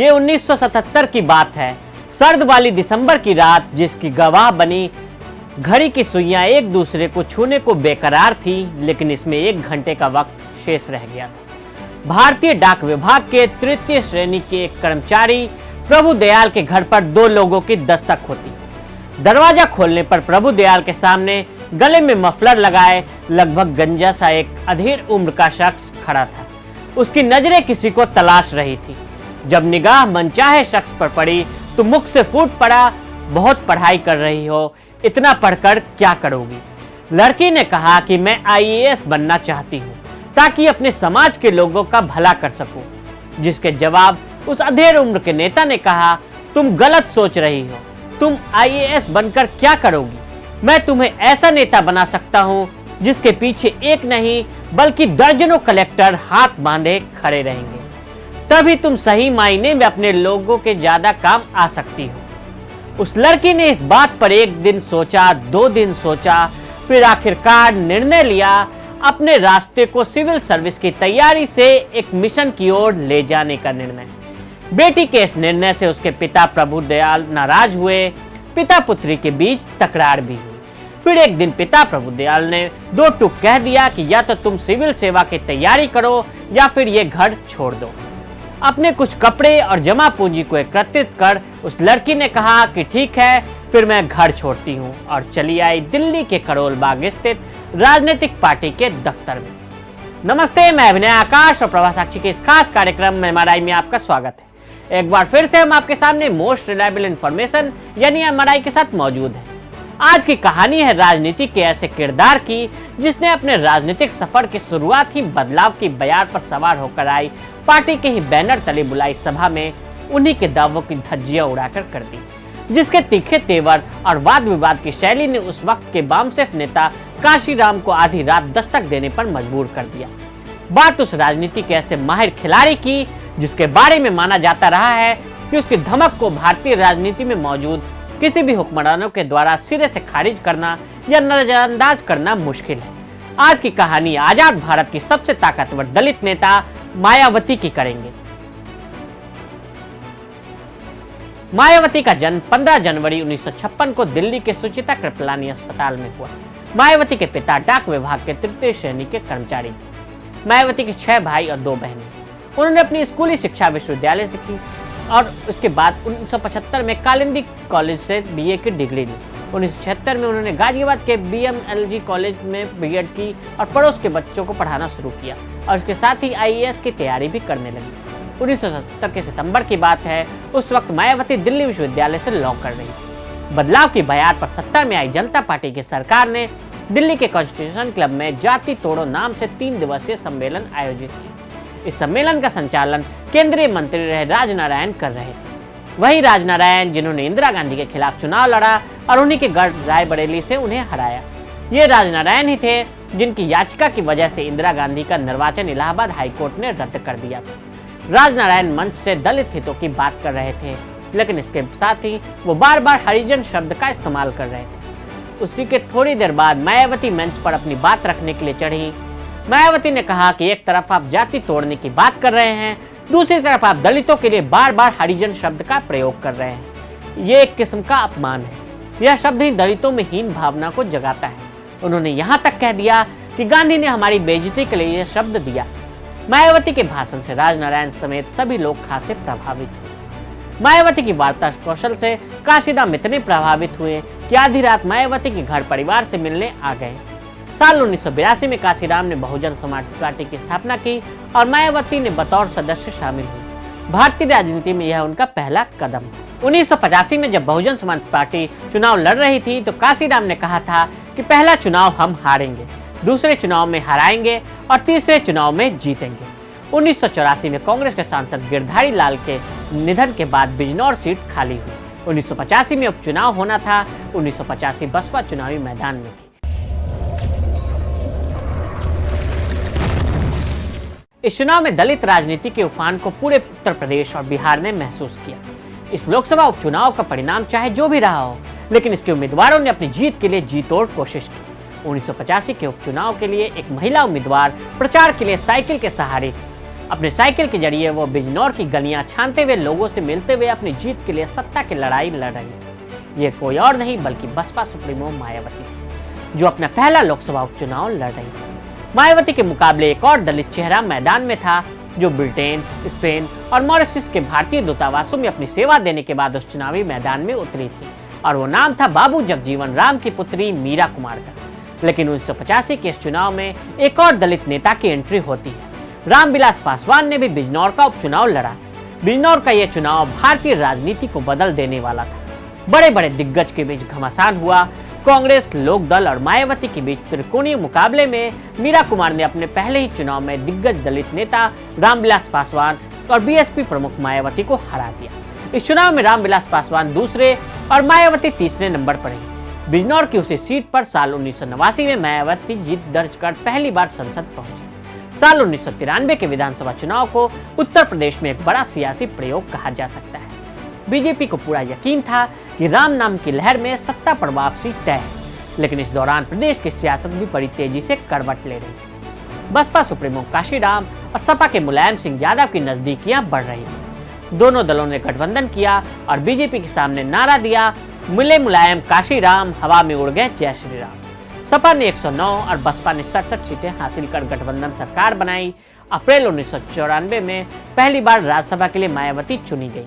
ये 1977 की बात है। सर्द वाली दिसंबर की रात, जिसकी गवाह बनी घड़ी की सुइयां एक दूसरे को छूने को बेकरार थी, लेकिन इसमें 1 घंटे का वक्त शेष रह गया था। भारतीय डाक विभाग के तृतीय श्रेणी के एक कर्मचारी प्रभु दयाल के घर पर 2 लोगों की दस्तक होती। दरवाजा खोलने पर प्रभु दयाल के सामने गले में मफलर लगाए लगभग गंजा सा एक अधेड़ उम्र का शख्स खड़ा था। उसकी नजरें किसी को तलाश रही थी। जब निगाह मनचाहे शख्स पर पड़ी तो मुख से फूट पड़ा, बहुत पढ़ाई कर रही हो, इतना पढ़कर क्या करोगी? लड़की ने कहा कि मैं IAS बनना चाहती हूँ ताकि अपने समाज के लोगों का भला कर सकूं। जिसके जवाब उस अधेड़ उम्र के नेता ने कहा, तुम गलत सोच रही हो, तुम IAS बनकर क्या करोगी? मैं तुम्हें ऐसा नेता बना सकता हूँ जिसके पीछे एक नहीं बल्कि दर्जनों कलेक्टर हाथ बांधे खड़े रहेंगे। तभी तुम सही मायने में अपने लोगों के ज्यादा काम आ सकती हो। उस लड़की ने इस बात पर 1 दिन सोचा, 2 दिन सोचा, फिर आखिरकार निर्णय लिया अपने रास्ते को सिविल सर्विस की तैयारी से एक मिशन की ओर ले जाने का निर्णय। बेटी के इस निर्णय से उसके पिता प्रभु दयाल नाराज हुए। पिता पुत्री के बीच तकरार भी हुई। फिर एक दिन पिता प्रभु दयाल ने 2 टूक कह दिया कि या तो तुम सिविल सेवा की तैयारी करो या फिर ये घर छोड़ दो। अपने कुछ कपड़े और जमा पूंजी को एकत्रित कर उस लड़की ने कहा कि ठीक है, फिर मैं घर छोड़ती हूँ, और चली आई दिल्ली के करोल बाग स्थित राजनीतिक पार्टी के दफ्तर में। नमस्ते, मैं अभिनय आकाश और प्रभा साक्षी के इस खास कार्यक्रम में MRI में आपका स्वागत है। एक बार फिर से हम आपके सामने मोस्ट रिलायबल इंफॉर्मेशन यानी MRI के साथ मौजूद हैं। आज की कहानी है राजनीति के ऐसे किरदार की जिसने अपने राजनीतिक सफर की शुरुआत ही बदलाव की बयार पर सवार होकर आई पार्टी के ही बैनर तले बुलाई सभा में उन्हीं के दावों की धज्जियां उड़ाकर कर दी। जिसके तीखे तेवर और वाद विवाद की शैली ने उस वक्त के वामसेफ नेता काशीराम को आधी रात दस्तक देने पर मजबूर कर दिया। बात उस राजनीति के ऐसे माहिर खिलाड़ी की जिसके बारे में माना जाता रहा है कि उसकी धमक को भारतीय राजनीति में मौजूद किसी भी हुक्मरानों के द्वारा सिरे से खारिज करना या नजरअंदाज करना मुश्किल है। आज की कहानी आजाद भारत की सबसे ताकतवर दलित नेता मायावती की करेंगे। मायावती का जन्म 15 जनवरी 1956 को दिल्ली के सुचिता कृपलानी अस्पताल में हुआ। मायावती के पिता डाक विभाग के तृतीय श्रेणी के कर्मचारी थे। मायावती के 6 भाई और 2 बहनें। उन्होंने अपनी स्कूली शिक्षा विश्वविद्यालय से की और उसके बाद 1975 में कालिंदी कॉलेज से BA की डिग्री ली। 1976 में उन्होंने गाजियाबाद के BMLG कॉलेज में B.Ed की और पड़ोस के बच्चों को पढ़ाना शुरू किया और इसके साथ ही IAS की तैयारी भी करने लगी। 1977 के सितंबर की बात है। उस वक्त मायावती दिल्ली विश्वविद्यालय से लॉ कर रही थी। बदलाव की बयार पर सत्ता में आई जनता पार्टी की सरकार ने दिल्ली के कॉन्स्टिट्यूशन क्लब में जाति तोड़ो नाम से 3 दिवसीय सम्मेलन आयोजित किया। इस सम्मेलन का संचालन केंद्रीय मंत्री रहे राजनारायण कर रहे थे। वही राजनारायण जिन्होंने इंदिरा गांधी के खिलाफ चुनाव लड़ा और उन्हीं के गढ़ रायबरेली से उन्हें हराया। ये राजनारायण ही थे जिनकी याचिका की वजह से इंदिरा गांधी का निर्वाचन इलाहाबाद हाईकोर्ट ने रद्द कर दिया था। राजनारायण मंच से दलित हितों की बात कर रहे थे, लेकिन इसके साथ ही वो बार बार हरिजन शब्द का इस्तेमाल कर रहे थे। उसी के थोड़ी देर बाद मायावती मंच पर अपनी बात रखने के लिए चढ़ी। मायावती ने कहा कि एक तरफ आप जाति तोड़ने की बात कर रहे हैं, दूसरी तरफ आप दलितों के लिए बार बार हरिजन शब्द का प्रयोग कर रहे हैं। ये एक किस्म का अपमान है। यह शब्द ही दलितों में हीन भावना को जगाता है। उन्होंने यहाँ तक कह दिया कि गांधी ने हमारी बेइज्जती के लिए यह शब्द दिया। मायावती के भाषण से राजनारायण समेत सभी लोग खासे प्रभावित हुए। मायावती की वार्ता कौशल से काशीराम इतने प्रभावित हुए कि आधी रात मायावती के घर परिवार से मिलने आ गए। साल 1982 में काशीराम ने बहुजन समाज पार्टी की स्थापना की और मायावती ने बतौर सदस्य शामिल हुई। भारतीय राजनीति में यह उनका पहला कदम था। 1985 में जब बहुजन समाज पार्टी चुनाव लड़ रही थी तो काशीराम ने कहा था कि पहला चुनाव हम हारेंगे, दूसरे चुनाव में हराएंगे और तीसरे चुनाव में जीतेंगे। 1984 में कांग्रेस के सांसद गिरधारी लाल के निधन के बाद बिजनौर सीट खाली हुई। 1985 में उपचुनाव होना था। 1985 बसपा चुनावी मैदान में थी। इस चुनाव में दलित राजनीति के उफान को पूरे उत्तर प्रदेश और बिहार ने महसूस किया। इस लोकसभा उपचुनाव का परिणाम चाहे जो भी रहा हो, लेकिन इसके उम्मीदवारों ने अपनी जीत के लिए जी तोड़ कोशिश की। 1985 के उपचुनाव के लिए एक महिला उम्मीदवार प्रचार के लिए साइकिल के सहारे थी। अपने साइकिल के जरिए वो बिजनौर की गलियां छानते हुए लोगों से मिलते हुए अपनी जीत के लिए सत्ता की लड़ाई लड़ रही थी। ये कोई और नहीं बल्कि बसपा सुप्रीमो मायावती थी, जो अपना पहला लोकसभा उपचुनाव लड़ रही थी। मायावती के मुकाबले एक और दलित चेहरा मैदान में था, जो ब्रिटेन, स्पेन और मॉरिशस के भारतीय दूतावासों में अपनी सेवा देने के बाद उस चुनावी मैदान में उतरी थी, और वो नाम था बाबू जगजीवन राम की पुत्री मीरा कुमार का। लेकिन 1985 के इस चुनाव में एक और दलित नेता की एंट्री होती है। रामविलास पासवान ने भी बिजनौर का उपचुनाव लड़ा। बिजनौर का यह चुनाव भारतीय राजनीति को बदल देने वाला था। बड़े बड़े दिग्गज के बीच घमासान हुआ। कांग्रेस, लोकदल और मायावती के बीच त्रिकोणीय मुकाबले में मीरा कुमार ने अपने पहले ही चुनाव में दिग्गज दलित नेता रामविलास पासवान और बीएसपी प्रमुख मायावती को हरा दिया। इस चुनाव में रामविलास पासवान दूसरे और मायावती तीसरे नंबर पर रही। बिजनौर की उसी सीट पर साल 1989 में मायावती जीत दर्ज कर पहली बार संसद पहुंची। साल 1993 के विधानसभा चुनाव को उत्तर प्रदेश में एक बड़ा सियासी प्रयोग कहा जा सकता है। बीजेपी को पूरा यकीन था कि राम नाम की लहर में सत्ता पर वापसी तय है, लेकिन इस दौरान प्रदेश की सियासत भी बड़ी तेजी से करवट ले रही थी। बसपा सुप्रीमो काशीराम और सपा के मुलायम सिंह यादव की नजदीकियां बढ़ रही थी। दोनों दलों ने गठबंधन किया और बीजेपी के सामने नारा दिया, मिले मुलायम काशीराम, हवा में उड़ गए जय श्री राम। सपा ने 109 और बसपा ने 67 सीटें हासिल कर गठबंधन सरकार बनाई। अप्रैल 1994 में पहली बार राज्यसभा के लिए मायावती चुनी गई।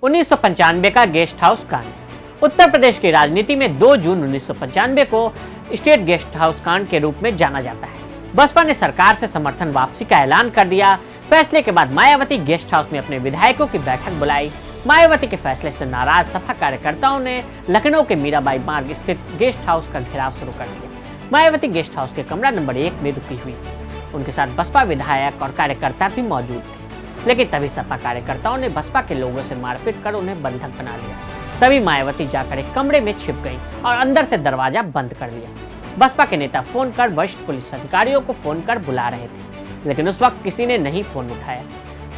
1995 का गेस्ट हाउस कांड। उत्तर प्रदेश की राजनीति में 2 जून 1995 को स्टेट गेस्ट हाउस कांड के रूप में जाना जाता है। बसपा ने सरकार से समर्थन वापसी का ऐलान कर दिया। फैसले के बाद मायावती गेस्ट हाउस में अपने विधायकों की बैठक बुलाई। मायावती के फैसले से नाराज सपा कार्यकर्ताओं ने लखनऊ के मीराबाई मार्ग स्थित गेस्ट हाउस का घेराव शुरू कर दिया। मायावती गेस्ट हाउस के कमरा नंबर 1 में रुकी हुई थी। उनके साथ बसपा विधायक और कार्यकर्ता भी मौजूद थे, लेकिन तभी सपा कार्यकर्ताओं ने बसपा के लोगों से मारपीट कर उन्हें बंधक बना लिया। तभी मायावती जाकर एक कमरे में छिप गई और अंदर से दरवाजा बंद कर दिया। बसपा के नेता फोन कर वरिष्ठ पुलिस अधिकारियों को फोन कर बुला रहे थे, लेकिन उस वक्त किसी ने नहीं फोन उठाया।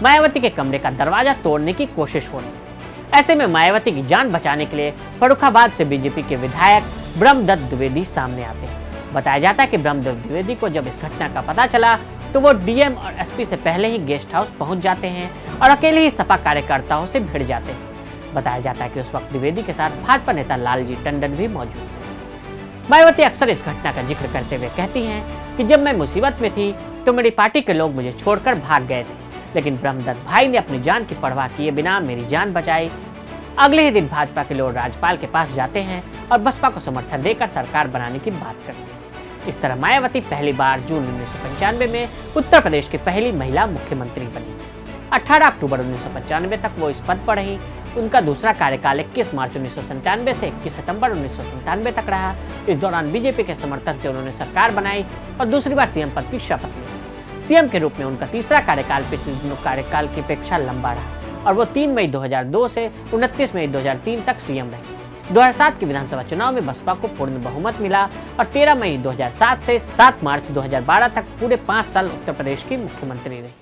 मायावती के कमरे का दरवाजा तोड़ने की कोशिश हो रही। ऐसे में मायावती की जान बचाने के लिए फर्रुखाबाद से बीजेपी के विधायक ब्रह्मदत्त द्विवेदी सामने आते हैं। बताया जाता है कि ब्रह्मदत्त द्विवेदी को जब इस घटना का पता चला तो वो डीएम और एसपी से पहले ही गेस्ट हाउस पहुंच जाते हैं और अकेले ही सपा कार्यकर्ताओं से भिड़ जाते हैं। बताया जाता है कि उस वक्त द्विवेदी के साथ भाजपा नेता लालजी टंडन भी मौजूद थे। मायावती अक्सर इस घटना का जिक्र करते हुए कहती हैं कि जब मैं मुसीबत में थी तो मेरी पार्टी के लोग मुझे छोड़कर भाग गए थे, लेकिन ब्रह्मदत्त भाई ने अपनी जान की परवाह किए बिना मेरी जान बचाई। अगले ही दिन भाजपा के लोग राज्यपाल के पास जाते हैं और बसपा को समर्थन देकर सरकार बनाने की बात करते हैं। इस तरह मायावती पहली बार जून 1995 में उत्तर प्रदेश की पहली महिला मुख्यमंत्री बनी। 18 अक्टूबर 1995 तक वो इस पद पर रही। उनका दूसरा कार्यकाल 21 मार्च 1997 से 21 सितंबर 1997 तक रहा। इस दौरान बीजेपी के समर्थन से उन्होंने सरकार बनाई और दूसरी बार सीएम पद की शपथ ली। सीएम के रूप में उनका तीसरा कार्यकाल पिछले दोनों कार्यकाल की अपेक्षा लंबा रहा और वो 3 मई 2002 से 29 मई 2003 तक सीएम रहे। 2007 के विधानसभा चुनाव में बसपा को पूर्ण बहुमत मिला और 13 मई 2007 से 7 मार्च 2012 तक पूरे 5 साल उत्तर प्रदेश की मुख्यमंत्री रही।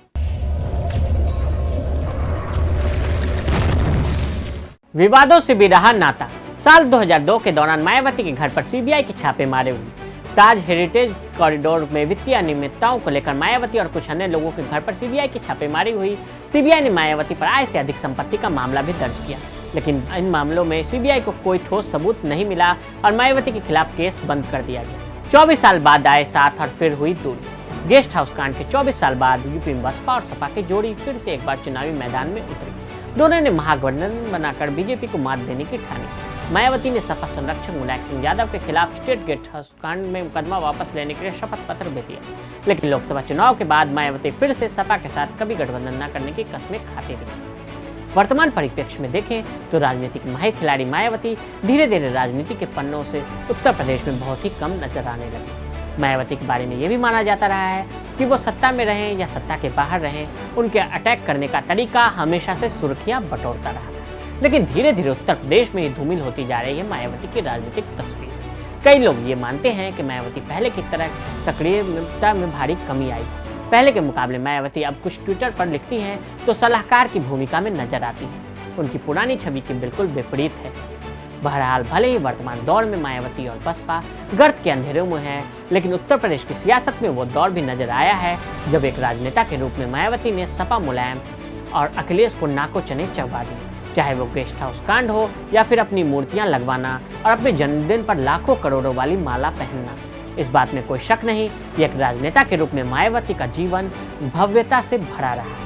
विवादों से भी रहा नाता। साल 2002 के दौरान मायावती के घर पर सीबीआई के छापेमारी हुई। ताज हेरिटेज कॉरिडोर में वित्तीय अनियमितताओं को लेकर मायावती और कुछ अन्य लोगों के घर पर सीबीआई की छापेमारी हुई। सीबीआई ने मायावती पर आय से अधिक संपत्ति का मामला भी दर्ज किया, लेकिन इन मामलों में सीबीआई को कोई ठोस सबूत नहीं मिला और मायावती के खिलाफ केस बंद कर दिया गया। 24 साल बाद आए साथ और फिर हुई दूरी। गेस्ट हाउस कांड के 24 साल बाद यूपी में बसपा और सपा की जोड़ी फिर से एक बार चुनावी मैदान में उतरी। दोनों ने महागठबंधन बनाकर बीजेपी को मात देने की ठानी। मायावती ने सपा संरक्षक मुलायम सिंह यादव के खिलाफ स्टेट गेस्ट हाउस कांड में मुकदमा वापस लेने के लिए शपथ पत्र भी दिया, लेकिन लोकसभा चुनाव के बाद मायावती फिर से सपा के साथ कभी गठबंधन न करने की कस्में खाती दिखी। वर्तमान परिप्रेक्ष्य में देखें तो राजनीतिक माहिर खिलाड़ी मायावती धीरे धीरे राजनीति के पन्नों से उत्तर प्रदेश में बहुत ही कम नजर आने लगी। मायावती के बारे में यह भी माना जाता रहा है कि वो सत्ता में रहें या सत्ता के बाहर रहें, उनके अटैक करने का तरीका हमेशा से सुर्खियां बटोरता रहा था। लेकिन धीरे धीरे उत्तर प्रदेश में धूमिल होती जा रही है मायावती की राजनीतिक तस्वीर। कई लोग ये मानते हैं कि मायावती पहले की तरह सक्रियता में भारी कमी आई है। पहले के मुकाबले मायावती अब कुछ ट्विटर पर लिखती हैं तो सलाहकार की भूमिका में नजर आती है। उनकी पुरानी छवि की बिल्कुल विपरीत है। बहरहाल भले ही वर्तमान दौर में मायावती और बसपा गर्त के अंधेरों में है, लेकिन उत्तर प्रदेश की सियासत में वो दौर भी नजर आया है जब एक राजनेता के रूप में मायावती ने सपा, मुलायम और अखिलेश को नाको चने चबा दी। चाहे वो गेस्ट हाउस कांड हो या फिर अपनी मूर्तियां लगवाना और अपने जन्मदिन पर लाखों करोड़ों वाली माला पहनना। इस बात में कोई शक नहीं कि एक राजनेता के रूप में मायावती का जीवन भव्यता से भरा रहा,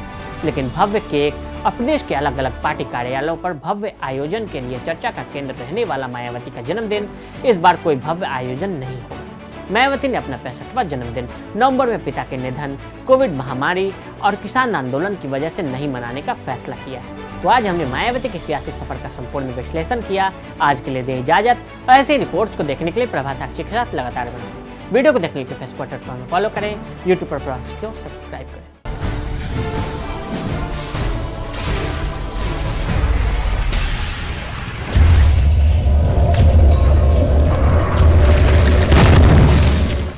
लेकिन भव्य केक, अपने देश के अलग अलग पार्टी कार्यालयों पर भव्य आयोजन के लिए चर्चा का केंद्र रहने वाला मायावती का जन्मदिन इस बार कोई भव्य आयोजन नहीं होगा। मायावती ने अपना 65वां जन्मदिन नवंबर में पिता के निधन, कोविड महामारी और किसान आंदोलन की वजह से नहीं मनाने का फैसला किया है। तो आज हमने मायावती के सियासी सफर का संपूर्ण विश्लेषण किया। आज के लिए दें इजाजत और ऐसे रिपोर्ट्स को देखने के लिए प्रभास साक्षी के साथ लगातार बने। वीडियो को देखने के लिए फेसबुक पर फॉलो करें, यूट्यूब पर प्रभास को सब्सक्राइब करें।